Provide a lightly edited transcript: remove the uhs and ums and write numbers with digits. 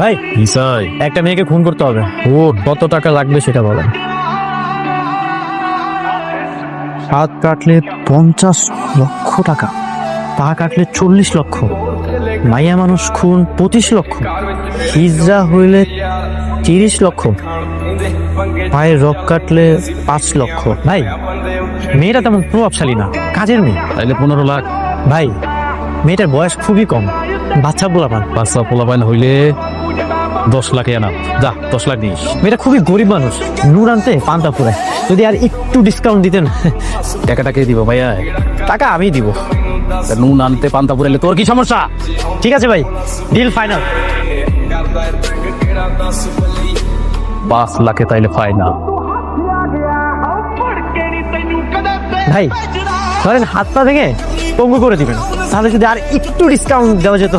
ভাই একটা মেয়েকে খুন করতে হবে, ও কত টাকা লাগবে সেটা বলেন। হাত কাটলে 50 লক্ষ টাকা, পা কাটলে 40 লক্ষ, মাইয়া মানুষ খুন 25 লক্ষ, হিজড়া হইলে 30 লক্ষ, পায়ের রক কাটলে 5 লক্ষ। ভাই মেয়েটা তেমন প্রভাবশালী না, কাজের মেয়ে। তাইলে 15 লাখ। ভাই মেয়েটার বয়স খুবই কম, বাচ্চা পোলাপান। বাচ্চা পোলাপাইন হইলে 10 লাখে আনা। যা 10 লাখ নিস। মেয়েটা খুবই গরিব মানুষ, নুর আনতে পান্তা পুরায়। যদি আর একটু ডিসকাউন্ট দিতেন। টাকাটা কে দিব ভাইয়া? টাকা আমি দিব। নুন আনতে পান্তা পুরাইলে তোর কি সমস্যা? ঠিক আছে ভাই, ডিল ফাইনাল। 5 লাখে তাইলে ফাইনাল। ভাই ধরেন হাতটা থেকে পঙ্গু করে দিবেন, তাহলে যদি আর একটু ডিসকাউন্ট দেওয়া যেত।